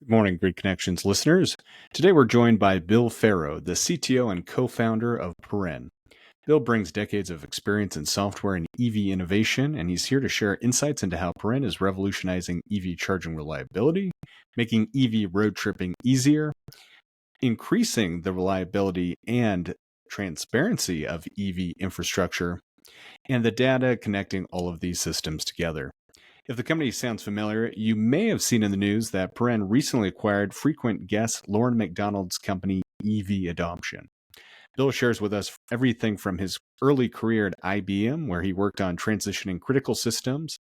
Good morning, Grid Connections listeners. Today we're joined by Bill Ferro, the CTO and co-founder of Paren. Bill brings decades of experience in software and EV innovation, and he's here to share insights into how Paren is revolutionizing EV charging reliability, making EV road tripping easier, increasing the reliability and transparency of EV infrastructure, and the data connecting all of these systems together. If the company sounds familiar, you may have seen in the news that Paren recently acquired frequent guest Lauren McDonald's company EV Adoption. Bill shares with us everything from his early career at IBM, where he worked on transitioning critical systems,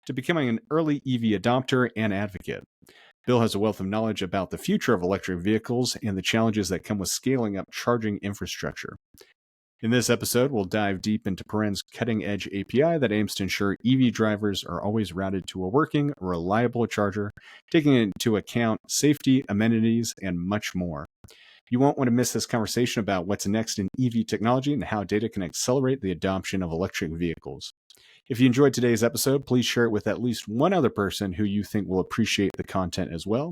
to becoming an early EV adopter and advocate. Bill has a wealth of knowledge about the future of electric vehicles and the challenges that come with scaling up charging infrastructure. In this episode, we'll dive deep into Paren's cutting-edge API that aims to ensure EV drivers are always routed to a working, reliable charger, taking into account safety, amenities, and much more. You won't want to miss this conversation about what's next in EV technology and how data can accelerate the adoption of electric vehicles. If you enjoyed today's episode, please share it with at least one other person who you think will appreciate the content as well.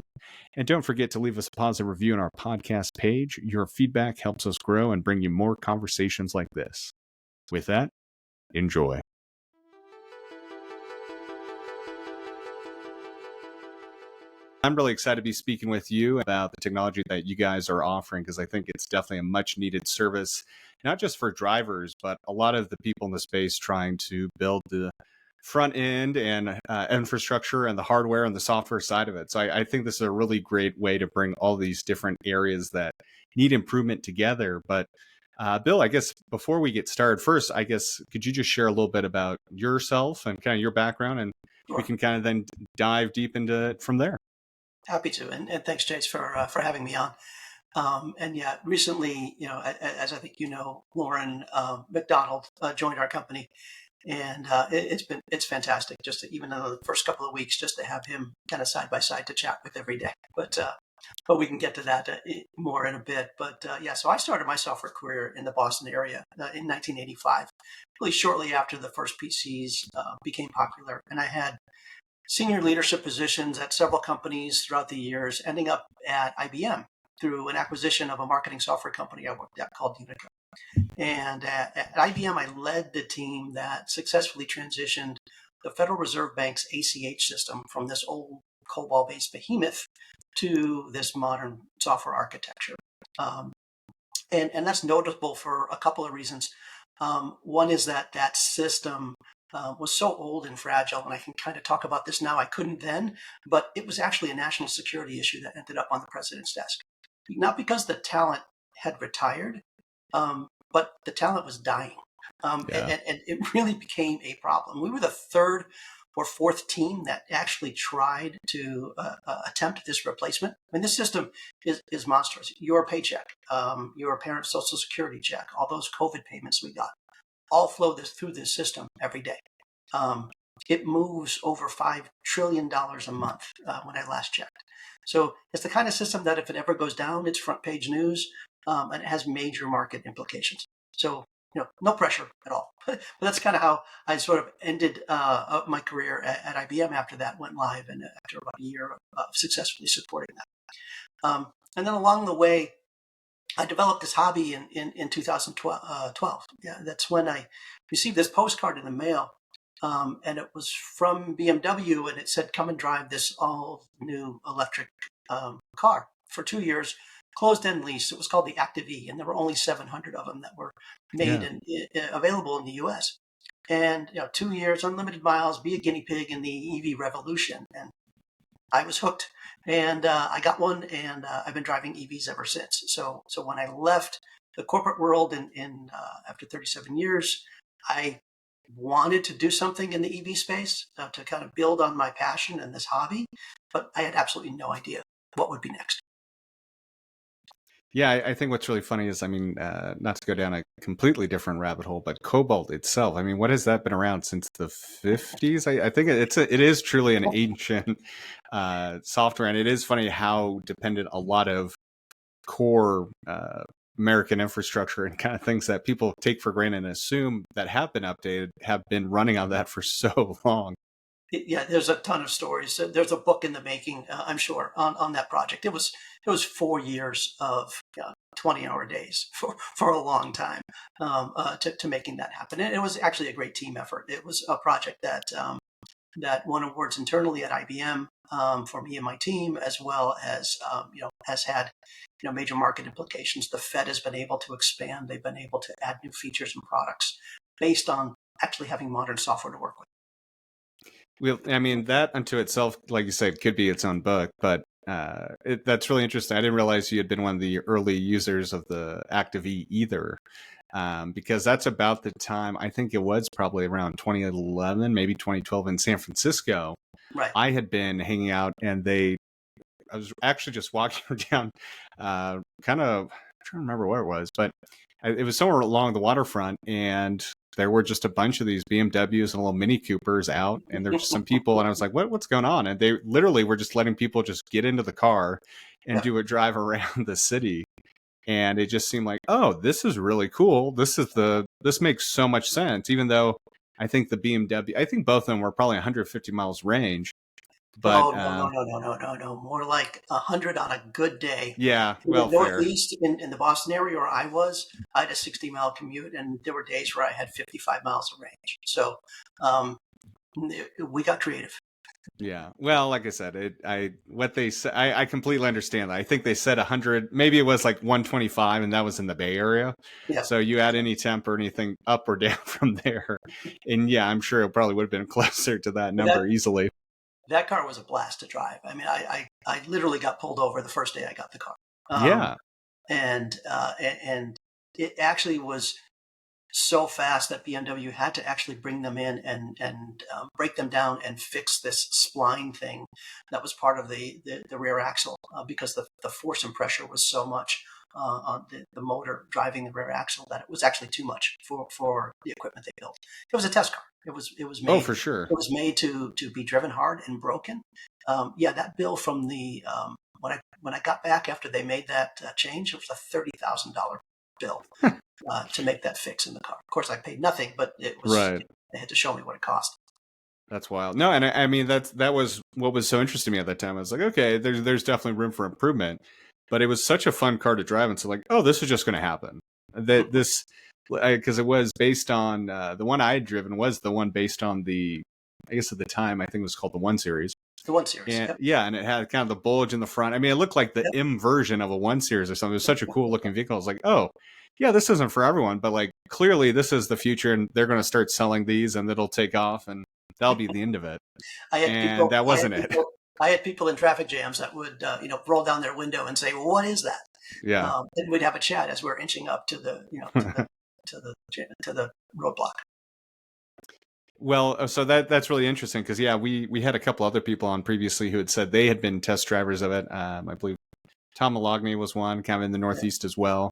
And don't forget to leave us a positive review on our podcast page. Your feedback helps us grow and bring you more conversations like this. With that, enjoy. I'm really excited to be speaking with you about the technology that you guys are offering, because I think it's definitely a much needed service, not just for drivers, but a lot of the people in the space trying to build the front end and infrastructure and the hardware and the software side of it. So I think this is a really great way to bring all these different areas that need improvement together. But Bill, I guess before we get started, first, I guess, could you just share a little bit about yourself and kind of your background, and we can kind of then dive deep into it from there. Happy to, and thanks, Chase, for having me on. And yeah, recently, as I think you know, Lauren McDonald joined our company, and it's fantastic. Just even though the first couple of weeks, just to have him kind of side by side to chat with every day. But we can get to that more in a bit. But yeah, so I started my software career in the Boston area in 1985, really shortly after the first PCs became popular, and I had senior leadership positions at several companies throughout the years, ending up at IBM through an acquisition of a marketing software company I worked at called Unica. And at IBM, I led the team that successfully transitioned the Federal Reserve Bank's ACH system from this old COBOL-based behemoth to this modern software architecture. And that's notable for a couple of reasons. One is that system was so old and fragile, and I can kind of talk about this now. I couldn't then, but it was actually a national security issue that ended up on the president's desk. Not because the talent had retired, but the talent was dying. And it really became a problem. We were the third or fourth team that actually tried to attempt this replacement. I mean, this system is monstrous. Your paycheck, your parents' social security check, all those COVID payments we got, all flow through this system every day. It moves over $5 trillion a month when I last checked. So it's the kind of system that if it ever goes down, it's front page news, and it has major market implications. So, no pressure at all. But that's kind of how I sort of ended my career at IBM after that went live, and after about a year of successfully supporting that. And then along the way, I developed this hobby in 2012. Yeah, that's when I received this postcard in the mail, and it was from BMW, and it said, "Come and drive this all-new electric car for 2 years, closed-end lease." It was called the Active E, and there were only 700 of them that were made and available in the U.S. And 2 years, unlimited miles, be a guinea pig in the EV revolution, and I was hooked. And I got one, and I've been driving EVs ever since. So when I left the corporate world in after 37 years, I wanted to do something in the EV space to kind of build on my passion and this hobby, but I had absolutely no idea what would be next. Yeah, I think what's really funny is, not to go down a completely different rabbit hole, but Cobalt itself, what has that been around since the 50s? I think it is truly an ancient software, and it is funny how dependent a lot of core American infrastructure and kind of things that people take for granted and assume that have been updated have been running on that for so long. Yeah, there's a ton of stories. There's a book in the making, I'm sure, on that project. It was 4 years of 20-hour days for a long time to making that happen. And it was actually a great team effort. It was a project that won awards internally at IBM for me and my team, as well as has had major market implications. The Fed has been able to expand. They've been able to add new features and products based on actually having modern software to work with. Well, I mean, that unto itself, like you said, could be its own book, but that's really interesting. I didn't realize you had been one of the early users of the Active E either, because that's about the time, I think it was probably around 2011, maybe 2012 in San Francisco. Right. I had been hanging out and I was actually just walking down, kind of, I'm trying to remember where it was, but it was somewhere along the waterfront, and there were just a bunch of these BMWs and little Mini Coopers out, and there's just some people, and I was like, what's going on? And they literally were just letting people just get into the car and Yeah. do a drive around the city. And it just seemed like, oh, this is really cool. This makes so much sense, even though I think the BMW, I think both of them were probably 150 miles range. Oh, But no, no, no, no, no, no, no. More like 100 on a good day. yeah, In the well, fair. Northeast, in the Boston area where I had a 60-mile commute, and there were days where I had 55 miles of range. So um, we got creative. Yeah. Well, like I said, what they said, I completely understand that. I think they said 100, maybe it was like 125, and that was in the Bay Area. Yeah. So you add any temp or anything up or down from there, and yeah, I'm sure it probably would have been closer to that But number easily. that car was a blast to drive. I mean, I literally got pulled over the first day I got the car. Um, Yeah. and it actually was so fast that BMW had to actually bring them in and break them down and fix this spline thing that was part of the rear axle because the force and pressure was so much on the motor driving the rear axle that it was actually too much for the equipment they built. It was a test car. It was Oh, made for sure. it was made to be driven hard and broken. Yeah, that bill from the when I got back after they made that change, it was a $30,000 bill to make that fix in the car. Of course, I paid nothing, but Right. they had to show me what it cost. That's wild. No, and I mean that was what was so interesting to me at that time. I was like, okay, there's definitely room for improvement, but it was such a fun car to drive, and so like, oh, this is just going to happen. That this because it was based on the one I had driven was the one based on the, I guess at the time I think it was called the 1 Series. The 1 Series. And Yep. yeah, and it had kind of the bulge in the front. I mean, it looked like the Yep. M version of a 1 Series or something. It was such a cool looking vehicle. I was like, oh, yeah, this isn't for everyone, but like clearly this is the future, and they're going to start selling these, and it'll take off, and that'll be the end of it. I had And people. that I had wasn't it. people. I had people in traffic jams that would, roll down their window and say, "Well, what is that?" Yeah. And we'd have a chat as we we're inching up to the roadblock. Well, so that's really interesting because yeah, we had a couple other people on previously who had said they had been test drivers of it. I believe Tom Malogny was one, kind of in the Yeah. Northeast as well.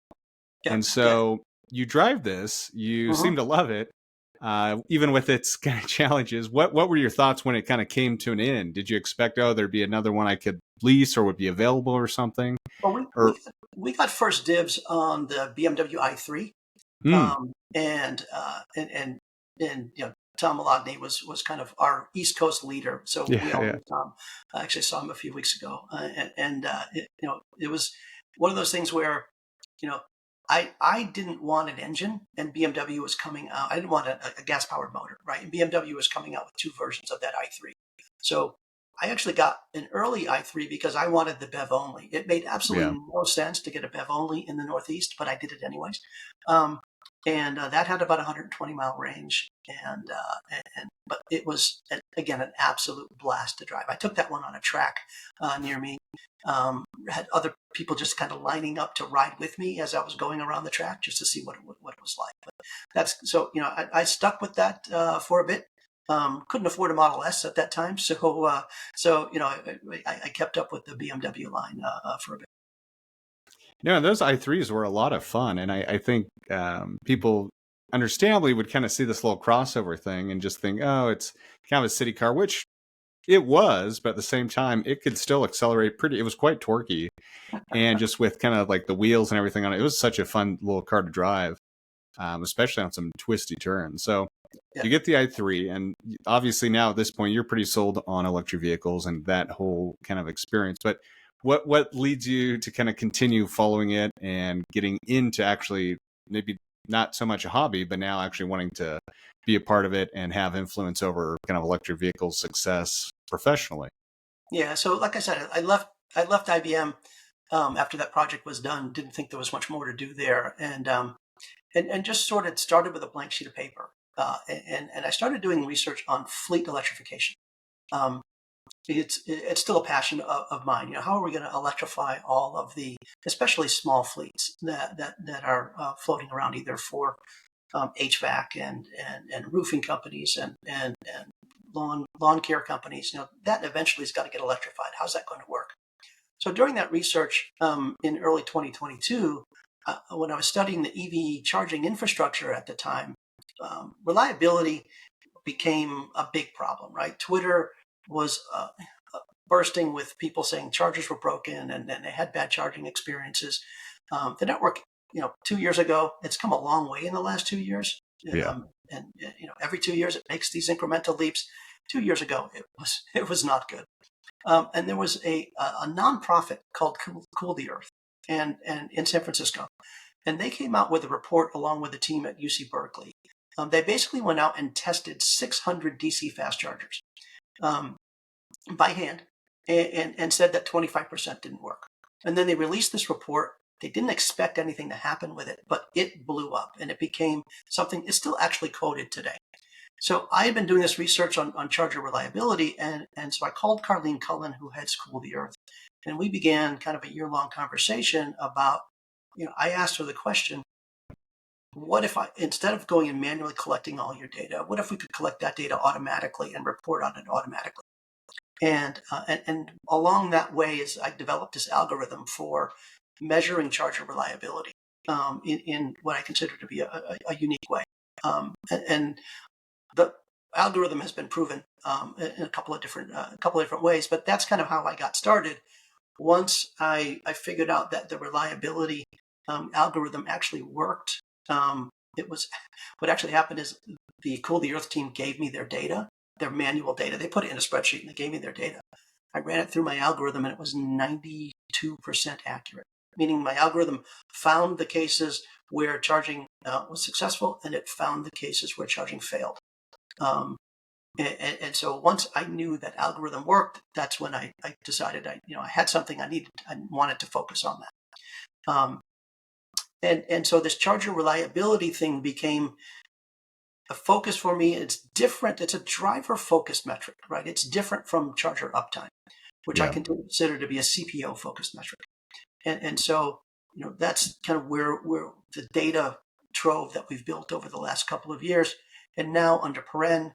Yeah. And Yeah. so you drive this, you Mhm. seem to love it, even with its kind of challenges. What were your thoughts when it kind of came to an end? Did you expect, oh, there'd be another one I could lease or would be available or something? Well, Or we got first dibs on the BMW i3. hmm, And Tom Malogny was kind of our East Coast leader, so we yeah, all yeah, knew Tom. I actually saw him a few weeks ago, it was one of those things where you know I didn't want an engine, and BMW was coming out. I didn't want a gas powered motor, right? And BMW was coming out with two versions of that i3, so I actually got an early i3 because I wanted the BEV only. It made absolutely yeah. no sense to get a BEV only in the Northeast, but I did it anyways. Um, and that had about 120-mile range, and but it was again an absolute blast to drive. I took that one on a track near me. Had other people just kind of lining up to ride with me as I was going around the track just to see what it was like. But that's so I stuck with that for a bit. Couldn't afford a Model S at that time, I kept up with the BMW line for a bit. No, those i3s were a lot of fun, and I think people understandably would kind of see this little crossover thing and just think, oh, it's kind of a city car, which it was, but at the same time, it could still accelerate pretty. It was quite torquey, and just with kind of like the wheels and everything on it, it was such a fun little car to drive, especially on some twisty turns. So you get the i3, and obviously now at this point you're pretty sold on electric vehicles and that whole kind of experience. But what leads you to kind of continue following it and getting into actually maybe not so much a hobby, but now actually wanting to be a part of it and have influence over kind of electric vehicle success professionally? Yeah. So, like I said, I left IBM after that project was done. Didn't think there was much more to do there, and just sort of started with a blank sheet of paper. And I started doing research on fleet electrification. Um, it's still a passion of mine. How are we going to electrify all of the, especially small fleets that are floating around, either for HVAC and roofing companies and lawn care companies. That eventually has got to get electrified. How's that going to work? So during that research in early 2022, when I was studying the EV charging infrastructure at the time, reliability became a big problem, right? Twitter was bursting with people saying chargers were broken and they had bad charging experiences. The network, 2 years ago, it's come a long way in the last 2 years. Yeah. And every 2 years it makes these incremental leaps. 2 years ago, it was not good. And there was a nonprofit called Cool the Earth, and in San Francisco, and they came out with a report along with a team at UC Berkeley. They basically went out and tested 600 DC fast chargers um, by hand, and said that 25% didn't work. And then they released this report. They didn't expect anything to happen with it, but it blew up and it became something. It's still actually quoted today. So I had been doing this research on charger reliability, and so I called Carlene Cullen, who heads Cool the Earth, and we began kind of a year-long conversation about, I asked her the question, what if instead of going and manually collecting all your data, what if we could collect that data automatically and report on it automatically? And along that way is I developed this algorithm for measuring charger reliability in what I consider to be a unique way. And the algorithm has been proven in a couple of different ways, but that's kind of how I got started. Once I figured out that the reliability algorithm actually worked, it was what actually happened is the Cool the Earth team gave me their data, their manual data. They put it in a spreadsheet and they gave me their data. I ran it through my algorithm and it was 92% accurate, meaning my algorithm found the cases where charging was successful and it found the cases where charging failed. And so once I knew that algorithm worked, that's when I decided I had something I wanted to focus on that. And so this charger reliability thing became a focus for me. It's different. It's a driver focused metric, right? It's different from charger uptime, which I consider to be a CPO focused metric. And so, that's kind of where the data trove that we've built over the last couple of years. And now under Paren,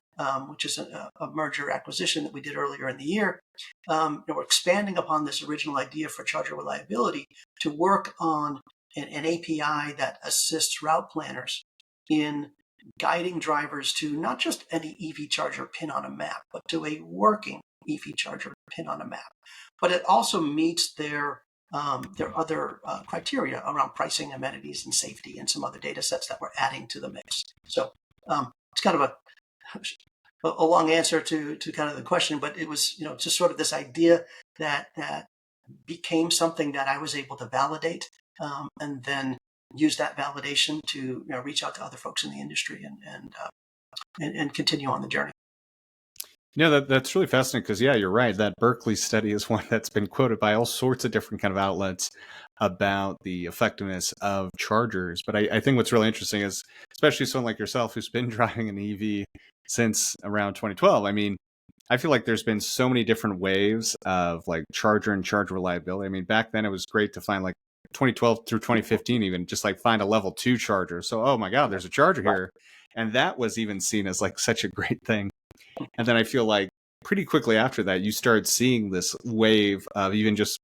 which is a merger acquisition that we did earlier in the year, we're expanding upon this original idea for charger reliability to work on an API that assists route planners in guiding drivers to not just any EV charger pin on a map, but to a working EV charger pin on a map. But it also meets their other criteria around pricing, amenities, and safety, and some other data sets that we're adding to the mix. So it's kind of a long answer to kind of the question, but it was just sort of this idea that became something that I was able to validate, and then use that validation to reach out to other folks in the industry and continue on the journey. Yeah, that's really fascinating because, yeah, you're right. That Berkeley study is one that's been quoted by all sorts of different kind of outlets about the effectiveness of chargers. But I think what's really interesting is, especially someone like yourself who's been driving an EV since around 2012. I mean, I feel like there's been so many different waves of like charger and charge reliability. I mean, back then it was great to find like 2012 through 2015, even just like find a level 2 charger. So, oh my God, there's a charger here. And that was even seen as like such a great thing. And then I feel like pretty quickly after that, you started seeing this wave of even just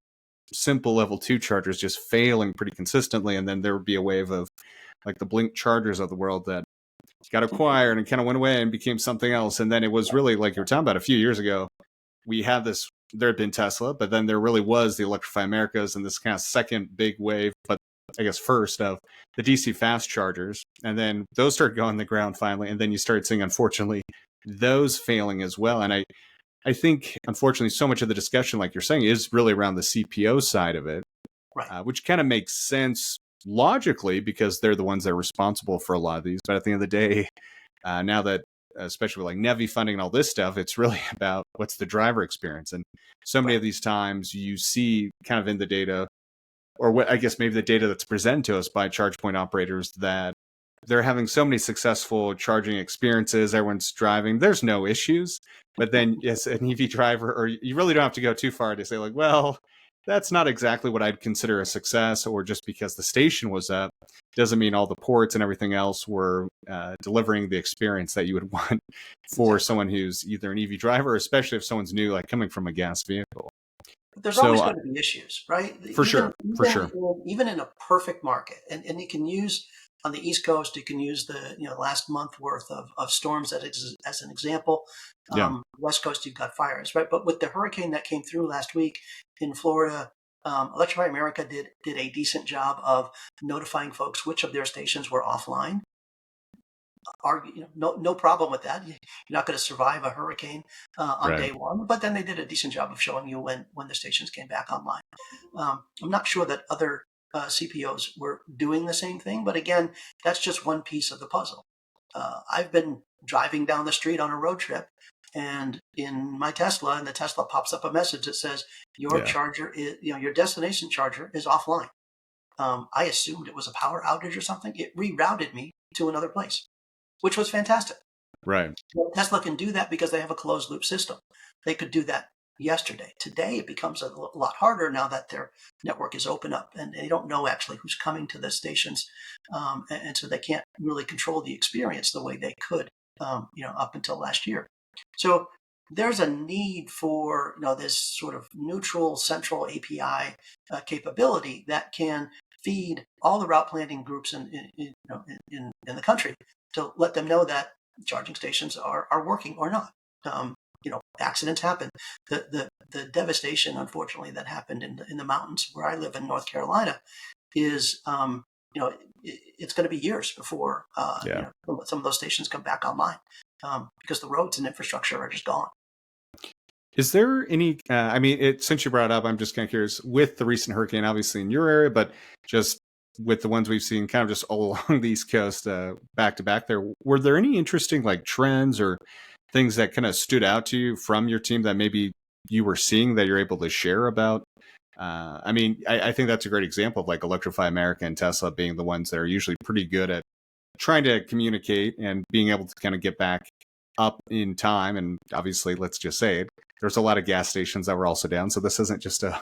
simple level 2 chargers just failing pretty consistently. And then there would be a wave of like the Blink chargers of the world that got acquired and kind of went away and became something else. And then it was really like you were talking about a few years ago, we had this, there had been Tesla, but then there really was the Electrify Americas and this kind of second big wave. But I guess, first of the DC fast chargers, and then those started going on the ground finally, and then you started seeing, unfortunately, those failing as well. And I think, unfortunately, so much of the discussion, like you're saying, is really around the CPO side of it, Right. which kind of makes sense logically because they're the ones that are responsible for a lot of these. But at the end of the day, now that, especially with like NEVI funding and all this stuff, it's really about what's the driver experience. And so many Right. of these times you see kind of in the data, or what I guess maybe the data that's presented to us by charge point operators, that they're having so many successful charging experiences. Everyone's driving. There's no issues. But then, yes, an EV driver, or you really don't have to go too far to say, like, well, that's not exactly what I'd consider a success, or just because the station was up doesn't mean all the ports and everything else were delivering the experience that you would want for Exactly. someone who's either an EV driver, or especially if someone's new, like coming from a gas vehicle. But there's always So, going to be issues, right? for sure, for sure. Even in a perfect market, and you can use on the East Coast, you can use the last month worth of storms as an example. Yeah, West Coast, you've got fires, right? But with the hurricane that came through last week in Florida, Electrify America did a decent job of notifying folks which of their stations were offline. No problem with that. You're not going to survive a hurricane on right. day one, but then they did a decent job of showing you when the stations came back online. I'm not sure that other CPOs were doing the same thing, but again, that's just one piece of the puzzle. I've been driving down the street on a road trip, and in my Tesla, and the Tesla pops up a message that says your Yeah, charger is, your destination charger is offline. I assumed it was a power outage or something. It rerouted me to another place, which was fantastic. right. Well, Tesla can do that because they have a closed loop system. They could do that yesterday. Today, it becomes a lot harder now that their network is open up and they don't know actually who's coming to the stations. And so they can't really control the experience the way they could, up until last year. So there's a need for, this sort of neutral central API capability that can feed all the route planning groups in the country to let them know that charging stations are working or not. Accidents happen. The devastation, unfortunately, that happened in the mountains where I live in North Carolina is, it's going to be years before Yeah. some of those stations come back online because the roads and infrastructure are just gone. Is there any, I mean, since you brought it up, I'm just kind of curious with the recent hurricane, obviously in your area, but just with the ones we've seen kind of just all along the East Coast, back to back there, were there any interesting like trends or things that kind of stood out to you from your team that maybe you were seeing that you're able to share about? I mean, I think that's a great example of like Electrify America and Tesla being the ones that are usually pretty good at trying to communicate and being able to kind of get back up in time. And obviously, let's just say it, there's a lot of gas stations that were also down. So this isn't just a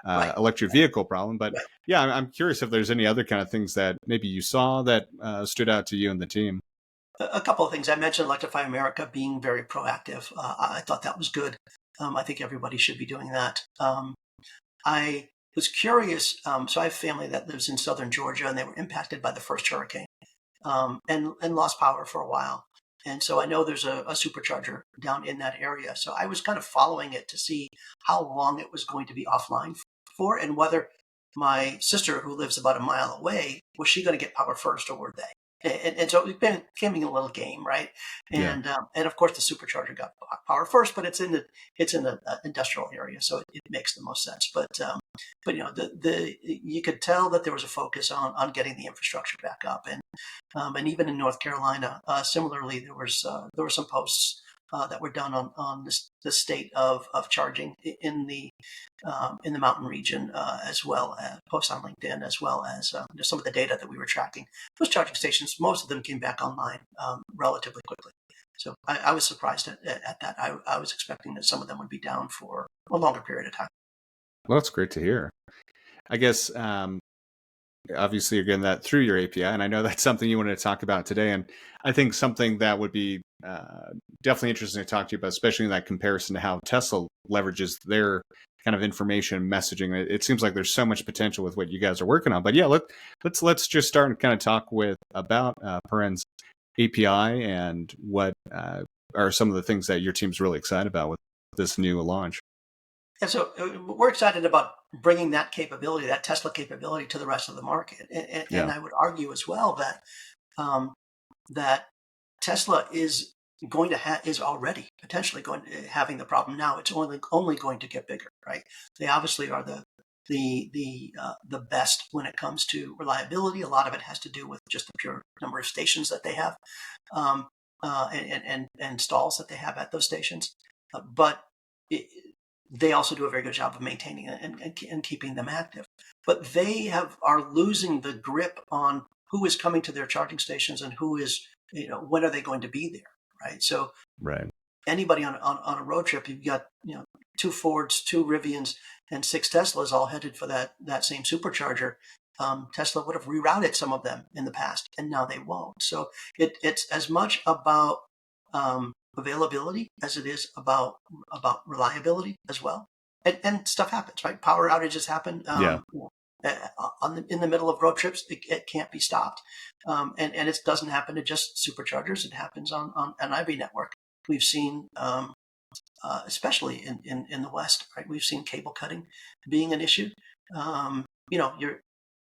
Right. electric vehicle problem. But Right. yeah, I'm curious if there's any other kind of things that maybe you saw that stood out to you and the team. A couple of things. I mentioned Electrify America being very proactive. I thought that was good. I think everybody should be doing that. I was curious. So I have family that lives in southern Georgia, and they were impacted by the first hurricane and lost power for a while. And so I know there's a supercharger down in that area. So I was kind of following it to see how long it was going to be offline for, and whether my sister, who lives about a mile away, was she going to get power first, or were they? And so it became a little game, right? Yeah. And of course the supercharger got power first, but it's in the industrial area, so it makes the most sense. But the you could tell that there was a focus on getting the infrastructure back up, and even in North Carolina, similarly, there were some posts that were done on the state of charging in the mountain region, as well as posts on LinkedIn, as well as just some of the data that we were tracking. Those charging stations, most of them came back online relatively quickly. So I was surprised at that. I was expecting that some of them would be down for a longer period of time. Well, that's great to hear. I guess obviously you're getting that through your API, and I know that's something you wanted to talk about today. And I think something that would be definitely interesting to talk to you about, especially in that comparison to how Tesla leverages their kind of information messaging. It seems like there's so much potential with what you guys are working on. But yeah, let's just start and kind of talk with about Paren's API and what are some of the things that your team's really excited about with this new launch. And so we're excited about bringing that capability, that Tesla capability, to the rest of the market. And Yeah. I would argue as well that um, that Tesla is going to is already potentially going having the problem now. It's only going to get bigger, right? They obviously are the best when it comes to reliability. A lot of it has to do with just the pure number of stations that they have, um, and stalls that they have at those stations. But it, they also do a very good job of maintaining it and keeping them active. But they are losing the grip on who is coming to their charging stations and who is, when are they going to be there, right? So Right. anybody on a road trip, you've got, 2 Fords, 2 Rivians, and 6 Teslas all headed for that same supercharger. Tesla would have rerouted some of them in the past, and now they won't. So it's as much about availability as it is about reliability as well. And stuff happens, right? Power outages happen. Yeah. In the middle of road trips, it can't be stopped, and it doesn't happen to just superchargers. It happens on an every network. We've seen, especially in the West, right? We've seen cable cutting being an issue. You're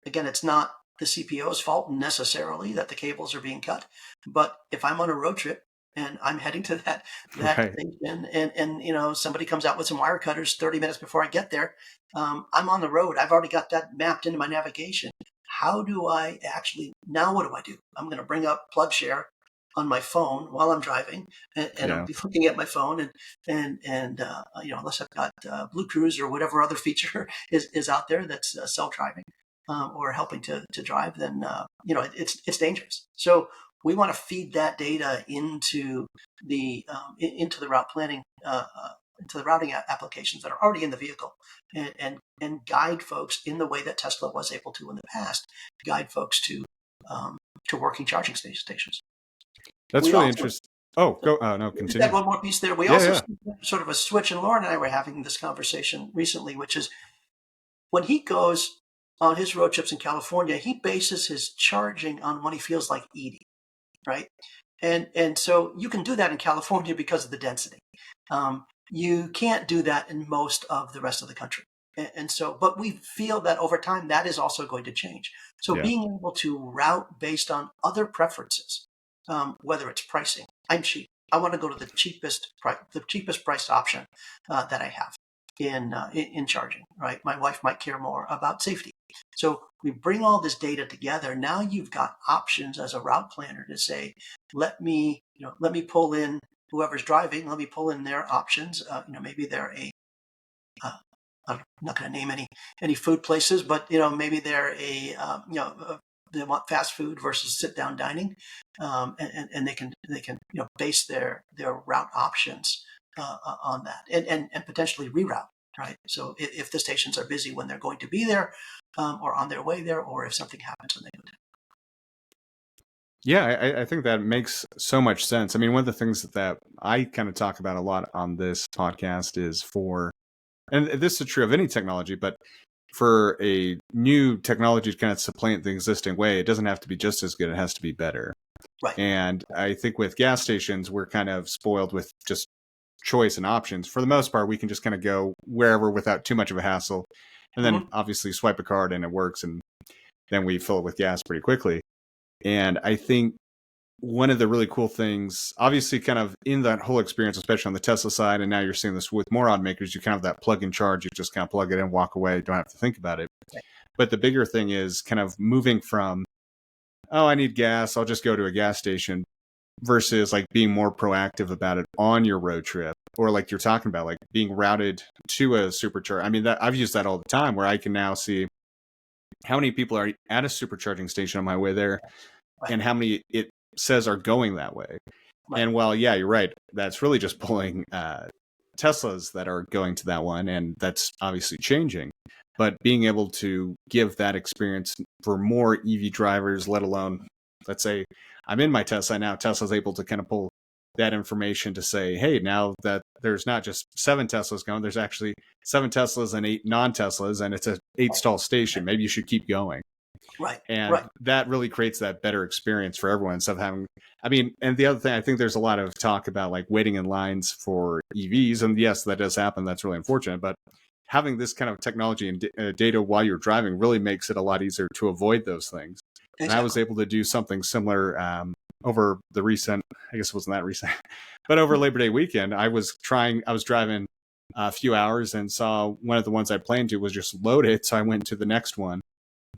Again, it's not the CPO's fault necessarily that the cables are being cut, but if I'm on a road trip and I'm heading to that Right. station, and somebody comes out with some wire cutters 30 minutes before I get there, I'm on the road. I've already got that mapped into my navigation. How do I actually now? What do I do? I'm going to bring up PlugShare on my phone while I'm driving, and I'll Yeah. be looking at my phone, and unless I've got Blue Cruise or whatever other feature is out there that's self-driving, or helping to drive, then it's dangerous. So we want to feed that data into the route planning, into the routing applications that are already in the vehicle, and guide folks in the way that Tesla was able to in the past, guide folks to working charging stations. That's We really also interesting. Oh, go. Oh, no, just add continue. one more piece there. We Yeah. also Yeah. see sort of a switch, and Lauren and I were having this conversation recently, which is when he goes on his road trips in California, he bases his charging on what he feels like eating, right? And so you can do that in California because of the density. You can't do that in most of the rest of the country. And so, but we feel that over time that is also going to change. So Yeah. being able to route based on other preferences, whether it's pricing, I'm cheap. I want to go to the cheapest priced option that I have in charging. Right, my wife might care more about safety. So we bring all this data together. Now you've got options as a route planner to say, let me pull in whoever's driving. Let me pull in their options. Maybe they're uh, I'm not going to name any food places, but maybe they're they want fast food versus sit down dining, and they can base their route options on that, and potentially reroute. Right. So if the stations are busy when they're going to be there, or on their way there, or if something happens when they go down. Yeah, I think that makes so much sense. I mean, one of the things that I kind of talk about a lot on this podcast is and this is true of any technology, but for a new technology to kind of supplant the existing way, it doesn't have to be just as good, it has to be better. Right. And I think with gas stations, we're kind of spoiled with just choice and options. For the most part, we can just kind of go wherever without too much of a hassle. And then Mm-hmm. obviously swipe a card and it works. And then we fill it with gas pretty quickly. And I think one of the really cool things, obviously, kind of in that whole experience, especially on the Tesla side, and now you're seeing this with more automakers, you kind of have that plug and charge. You just kind of plug it in, walk away, don't have to think about it. But the bigger thing is kind of moving from, oh, I need gas, I'll just go to a gas station, versus like being more proactive about it on your road trip, or like you're talking about, like being routed to a supercharger. I mean, that I've used that all the time, where I can now see how many people are at a supercharging station on my way there, Right. and how many it says are going that way. Right. And while, yeah, you're right, that's really just pulling Teslas that are going to that one, and that's obviously changing. But being able to give that experience for more EV drivers, let alone, let's say, I'm in my Tesla now, Tesla's able to kind of pull that information to say, hey, now that there's not just 7 Teslas going, there's actually 7 Teslas and 8 non-Teslas, and it's a 8 stall station. Maybe you should keep going. Right. And Right. that really creates that better experience for everyone instead of having, I mean, and the other thing, I think there's a lot of talk about like waiting in lines for EVs. And yes, that does happen. That's really unfortunate. But having this kind of technology and data while you're driving really makes it a lot easier to avoid those things. And I was Exactly. able to do something similar over the recent, I guess it wasn't that recent, but over Labor Day weekend, I was driving a few hours and saw one of the ones I planned to was just loaded. So I went to the next one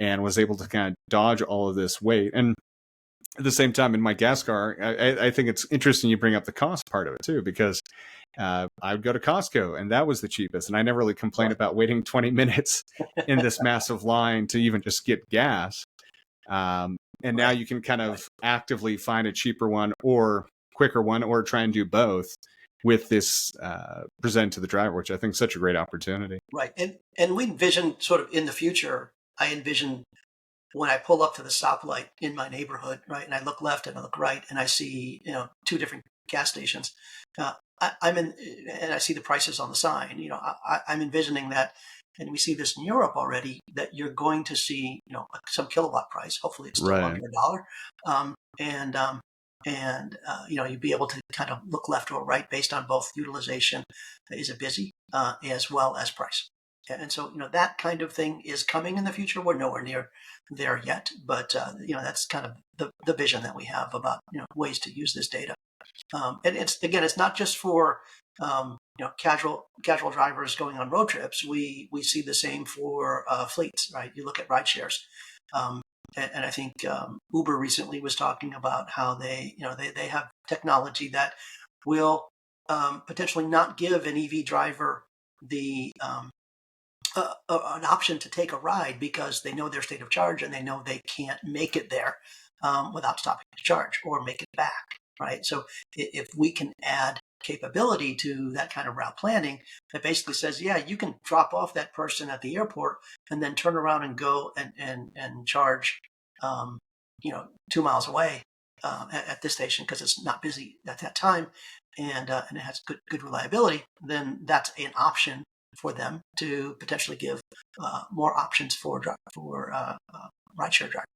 and was able to kind of dodge all of this weight. And at the same time, in my gas car, I think it's interesting you bring up the cost part of it too, because I would go to Costco and that was the cheapest. And I never really complained Right. about waiting 20 minutes in this massive line to even just get gas. And now Right. you can kind Right. of actively find a cheaper one or quicker one or try and do both with this present to the driver, which I think is such a great opportunity. Right. And we envision sort of in the future, I envision when I pull up to the stoplight in my neighborhood, right, and I look left and I look right, and I see, two different gas stations. I'm in, and I see the prices on the sign. I'm envisioning that, and we see this in Europe already. That you're going to see, some kilowatt price. Hopefully, it's still Right. under $1, um, and you'd be able to kind of look left or right based on both utilization, is it busy, as well as price. And so, that kind of thing is coming in the future. We're nowhere near there yet, but that's kind of the vision that we have about ways to use this data. And it's not just for casual drivers going on road trips. We see the same for fleets, right? You look at ride shares, and I think Uber recently was talking about how they have technology that will potentially not give an EV driver the an option to take a ride because they know their state of charge and they know they can't make it there without stopping to charge or make it back, right? So if we can add capability to that kind of route planning that basically says, yeah, you can drop off that person at the airport and then turn around and go and charge, um, 2 miles away at this station because it's not busy at that time, and it has good reliability, then that's an option for them to potentially give more options for rideshare drivers.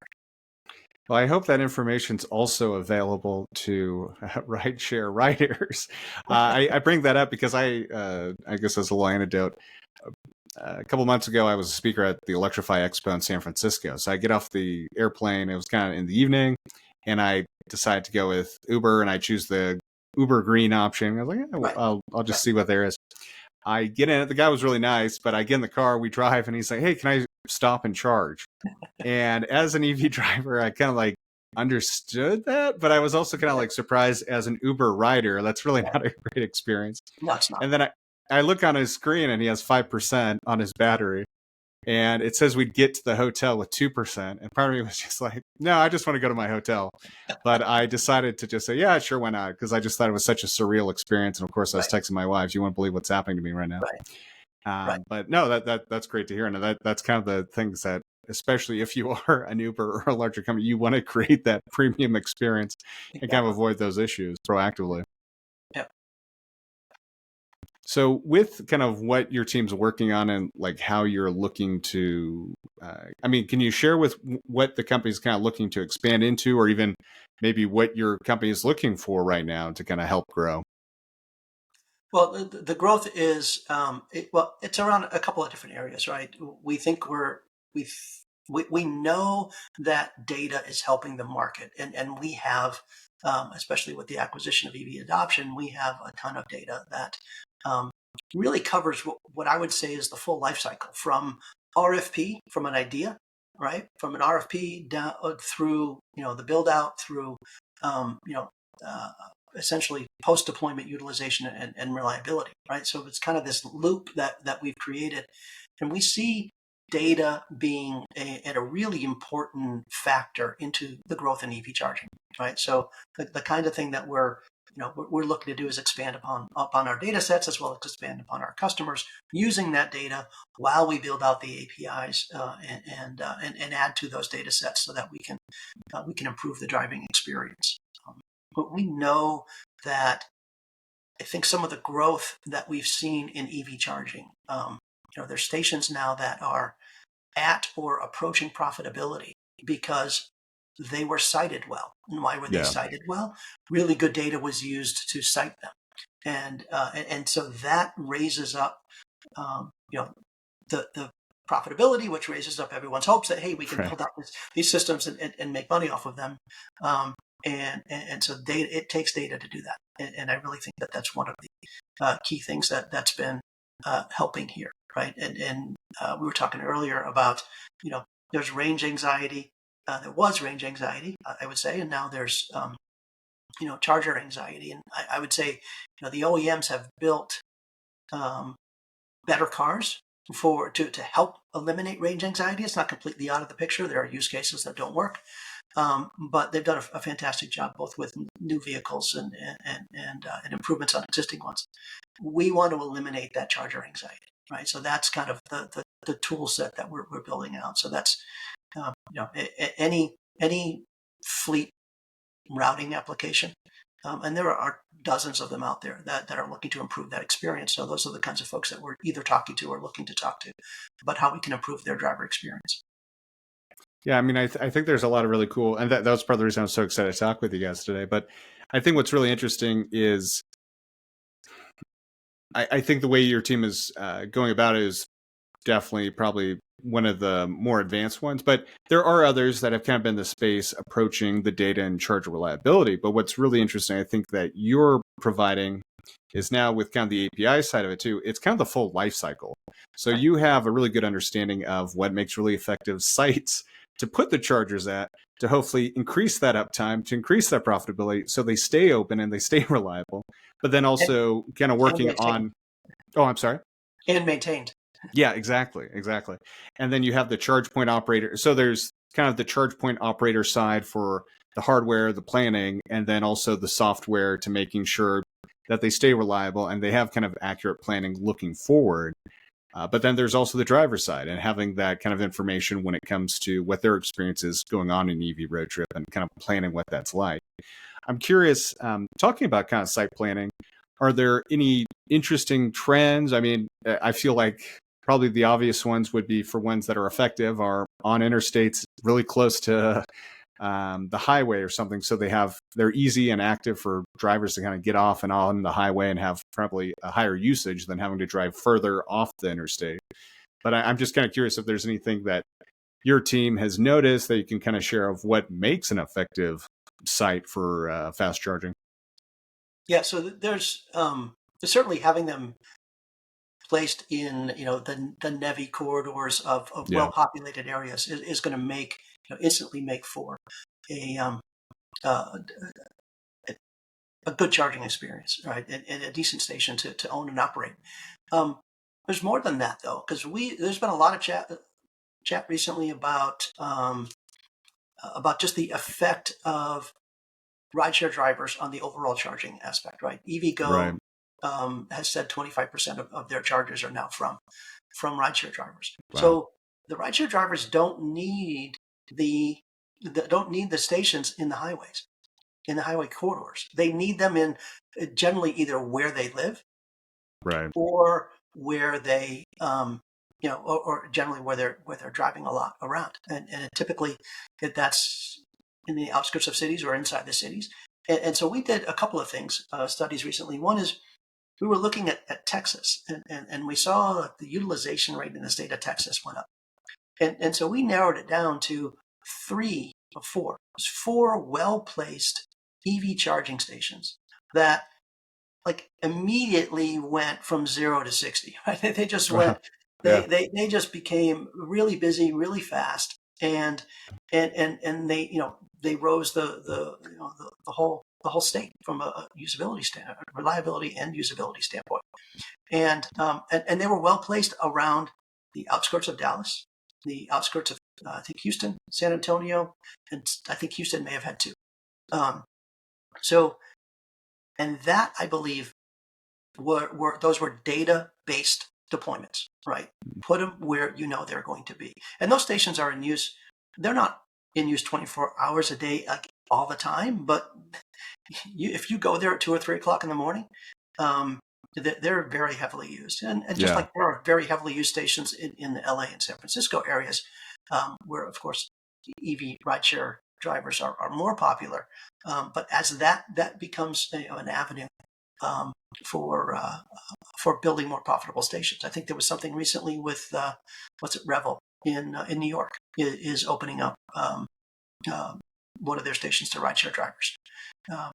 Well, I hope that information's also available to rideshare riders. I bring that up because I guess as a little anecdote, a couple months ago, I was a speaker at the Electrify Expo in San Francisco. So I get off the airplane. It was kind of in the evening, and I decide to go with Uber, and I choose the Uber Green option. I was like, yeah, Right, I'll just right, see what there is. I get in it. The guy was really nice, but I get in the car. We drive, and he's like, "Hey, can I stop and charge?" And as an EV driver, I kind of like understood that, but I was also kind of yeah, like surprised as an Uber rider. That's really right. not a great experience. No, it's not. And then I look on his screen and he has 5% on his battery. And it says we'd get to the hotel with 2%. And part of me was just like, no, I just want to go to my hotel. But I decided to just say, yeah, sure, why not? Because I just thought it was such a surreal experience. And of course, I was Right, texting my wife, you won't believe what's happening to me right now. right, right. But no, that's great to hear. And that's kind of the things that, especially if you are an Uber or a larger company, you want to create that premium experience and kind of Exactly. avoid those issues proactively. Yeah. So, with kind of what your team's working on and like how you're looking to, I mean, can you share with what the company's kind of looking to expand into, or even maybe what your company is looking for right now to kind of help grow? Well, the growth is it's around a couple of different areas, right? We think we th- we know that data is helping the market, and we have, especially with the acquisition of EV adoption, we have a ton of data that um, really covers what I would say is the full life cycle from RFP, from an idea, right, from an RFP down through the build out through um, you know. Uh, essentially post-deployment utilization and reliability, right? So it's kind of this loop that we've created, and we see data being a really important factor into the growth in EV charging, right? So the kind of thing that we're looking to do is expand upon our data sets as well as expand upon our customers using that data while we build out the APIs and add to those data sets so that we can improve the driving experience. But we know that I think some of the growth that we've seen in EV charging, there's stations now that are at or approaching profitability. because they were sited well. And why were they Yeah. sited well? Really good data was used to site them. And so that raises up, the profitability, which raises up everyone's hopes that, hey, we can Right. build out these systems and make money off of them. And so it takes data to do that. And I really think that that's one of the key things that's been helping here, right? And we were talking earlier about, there's range anxiety. There was range anxiety, I would say, and now there's, charger anxiety. And I would say, the OEMs have built better cars to help eliminate range anxiety. It's not completely out of the picture. There are use cases that don't work, but they've done a fantastic job both with new vehicles and improvements on existing ones. We want to eliminate that charger anxiety, right? So that's kind of the tool set that we're building out. So that's any fleet routing application. And there are dozens of them out there that are looking to improve that experience. So those are the kinds of folks that we're either talking to or looking to talk to about how we can improve their driver experience. Yeah, I mean, I think there's a lot of really cool, and that was part of the reason I'm so excited to talk with you guys today. But I think what's really interesting is I think the way your team is going about it is definitely probably one of the more advanced ones, but there are others that have kind of been the space approaching the data and charger reliability. But what's really interesting, I think that you're providing is now with kind of the API side of it too, it's kind of the full life cycle. So Right. you have a really good understanding of what makes really effective sites to put the chargers at to hopefully increase that uptime, to increase that profitability so they stay open and they stay reliable. But then And, also kind of and working maintained. on, oh, I'm sorry. And maintained. Yeah, exactly, exactly. And then you have the charge point operator. So there's kind of the charge point operator side for the hardware, the planning, and then also the software to making sure that they stay reliable and they have kind of accurate planning looking forward. But then there's also the driver side and having that kind of information when it comes to what their experience is going on in EV road trip and kind of planning what that's like. I'm curious, talking about kind of site planning, are there any interesting trends? I mean, I feel like probably the obvious ones would be for ones that are effective are on interstates really close to the highway or something. So they're easy and active for drivers to kind of get off and on the highway and have probably a higher usage than having to drive further off the interstate. But I'm just kind of curious if there's anything that your team has noticed that you can kind of share of what makes an effective site for fast charging. Yeah. So there's certainly having them placed in the NEVI corridors of Yeah. well-populated areas is going to instantly make for a uh, a good charging experience, right? And a decent station to own and operate. Um, there's more than that though, because there's been a lot of chat recently about just the effect of rideshare drivers on the overall charging aspect, right? Right. EVgo has said 25% of their chargers are now from rideshare drivers. Wow. So the rideshare drivers don't need the stations in the highways, in the highway corridors. They need them in generally either where they live Right. or where they or generally where they're driving a lot around, and typically that's in the outskirts of cities or inside the cities. And so we did a couple of things, studies recently. One is we were looking at Texas, and we saw the utilization rate in the state of Texas went up. And so we narrowed it down to three or four. It was four well-placed EV charging stations that like immediately went from 0 to 60. Right? They just Wow. went, Yeah. they just became really busy, really fast. And they rose the whole state from a usability standpoint, reliability and usability standpoint. And they were well placed around the outskirts of Dallas, the outskirts of I think Houston, San Antonio, and I think Houston may have had two. Um, so, and that I believe those were data based deployments, right? Put them where you know they're going to be, and those stations are in use. They're not in use 24 hours a day, like all the time, but if you go there at 2 or 3 o'clock in the morning, um, they're very heavily used. And just Yeah. like there are very heavily used stations in the LA and San Francisco areas, where, of course, EV rideshare drivers are more popular. But as that becomes an avenue um, for building more profitable stations. I think there was something recently with what's it, Revel in New York is opening up uh, one of their stations to rideshare drivers. Um,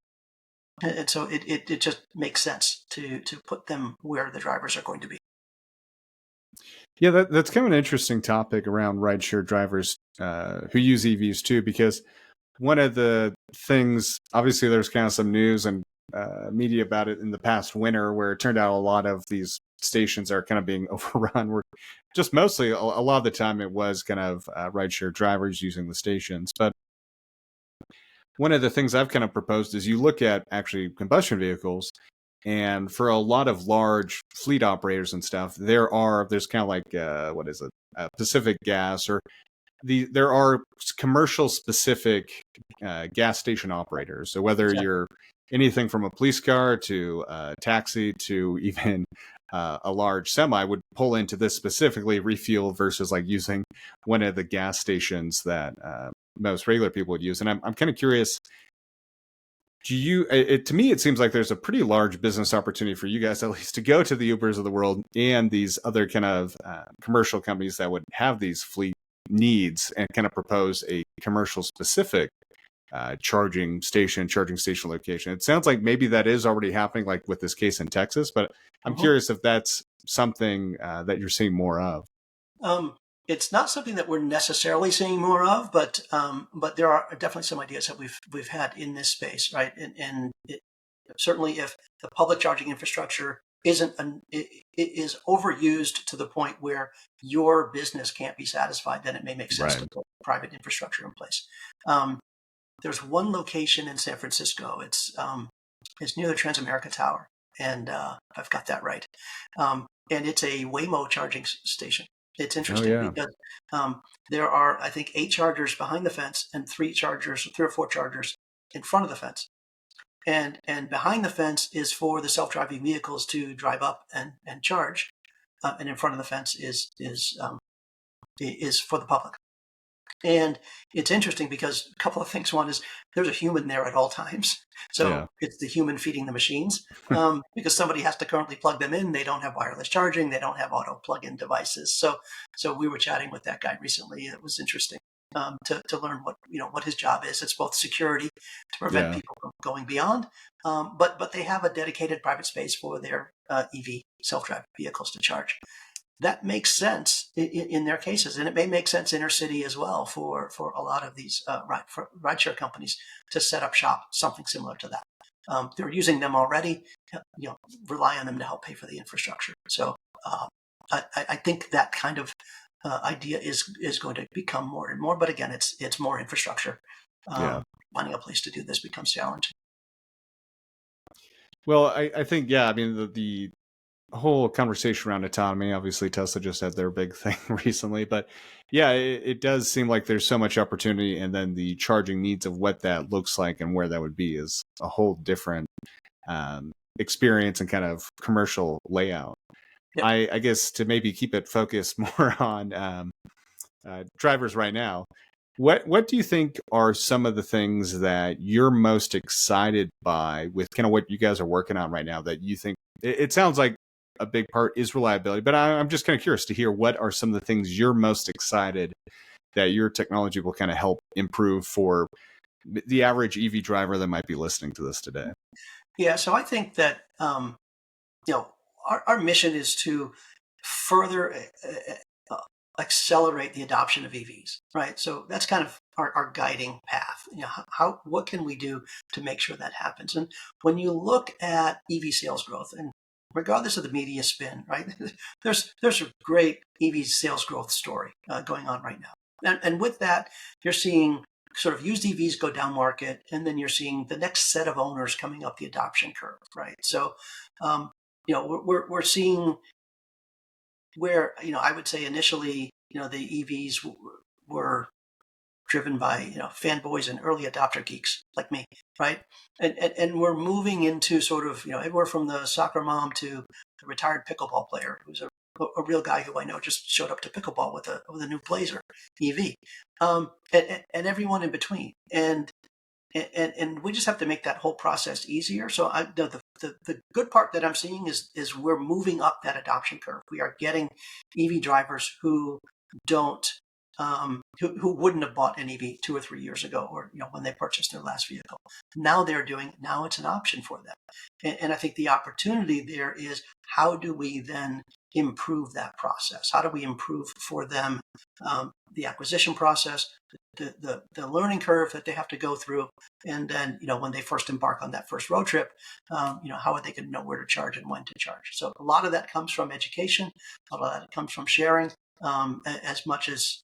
and so it just makes sense to put them where the drivers are going to be. Yeah, that's kind of an interesting topic around rideshare drivers who use EVs too, because one of the things, obviously, there's kind of some news and media about it in the past winter, where it turned out a lot of these stations are kind of being overrun. Were just mostly a lot of the time it was kind of rideshare drivers using the stations. But one of the things I've kind of proposed is you look at actually combustion vehicles, and for a lot of large fleet operators and stuff, there's kind of like what is it, Pacific Gas, or there are commercial specific gas station operators. So whether Exactly. you're anything from a police car to a taxi to even a large semi would pull into this specifically refuel versus like using one of the gas stations that most regular people would use. And I'm kind of curious, do you to me it seems like there's a pretty large business opportunity for you guys at least to go to the Ubers of the world and these other kind of commercial companies that would have these fleet needs and kind of propose a commercial specific charging station location. It sounds like maybe that is already happening, like with this case in Texas, but I'm Mhm. curious if that's something that you're seeing more of. Um, it's not something that we're necessarily seeing more of, but there are definitely some ideas that we've had in this space, right? And certainly, if the public charging infrastructure isn't it is overused to the point where your business can't be satisfied, then it may make sense Right. to put private infrastructure in place. Um, there's one location in San Francisco. It's near the Transamerica Tower, and I've got that right. And it's a Waymo charging station. It's Oh interesting yeah. because um, there are, I think, 8 chargers behind the fence and 3 or 4 chargers in front of the fence. And behind the fence is for the self-driving vehicles to drive up and charge, and in front of the fence is for the public. And it's interesting because a couple of things. One is there's a human there at all times. Yeah. So it's the human feeding the machines because somebody has to currently plug them in. They don't have wireless charging. They don't have auto plug-in devices. So we were chatting with that guy recently. It was interesting to learn what his job is. It's both security to prevent Yeah. people from going beyond, but they have a dedicated private space for their EV self-driving vehicles to charge. That makes sense in their cases, and it may make sense inner city as well for a lot of these rideshare companies to set up shop, something similar to that. They're using them already. Rely on them to help pay for the infrastructure. So I think that kind of idea is going to become more and more. But again, it's more infrastructure. Yeah. Finding a place to do this becomes challenging. Well, I think, yeah, I mean, the whole conversation around autonomy, obviously Tesla just had their big thing recently, but yeah, it does seem like there's so much opportunity, and then the charging needs of what that looks like and where that would be is a whole different experience and kind of commercial layout. Yep. I guess to maybe keep it focused more on drivers right now, what do you think are some of the things that you're most excited by with kind of what you guys are working on right now that you think it sounds like a big part is reliability, but I'm just kind of curious to hear what are some of the things you're most excited that your technology will kind of help improve for the average EV driver that might be listening to this today. Yeah. So I think that you know our mission is to further accelerate the adoption of EVs, right? So that's kind of our guiding path. What can we do to make sure that happens? And when you look at EV sales growth, and regardless of the media spin, right, there's a great EV sales growth story going on right now. And with that, you're seeing sort of used EVs go down market, and then you're seeing the next set of owners coming up the adoption curve, right? So, we're seeing where I would say initially the EVs were driven by fanboys and early adopter geeks like me, right? And we're moving into sort of everywhere from the soccer mom to the retired pickleball player who's a a real guy who I know just showed up to pickleball with a new Blazer EV, and everyone in between. And we just have to make that whole process easier. So the good part that I'm seeing is we're moving up that adoption curve. We are getting EV drivers who don't who wouldn't have bought an EV 2 or 3 years ago, or when they purchased their last vehicle. Now now it's an option for them, and I think the opportunity there is, how do we then improve that process? How do we improve for them the acquisition process, the learning curve that they have to go through, and then when they first embark on that first road trip, how are they going to know where to charge and when to charge? So a lot of that comes from education, a lot of that comes from sharing, as much as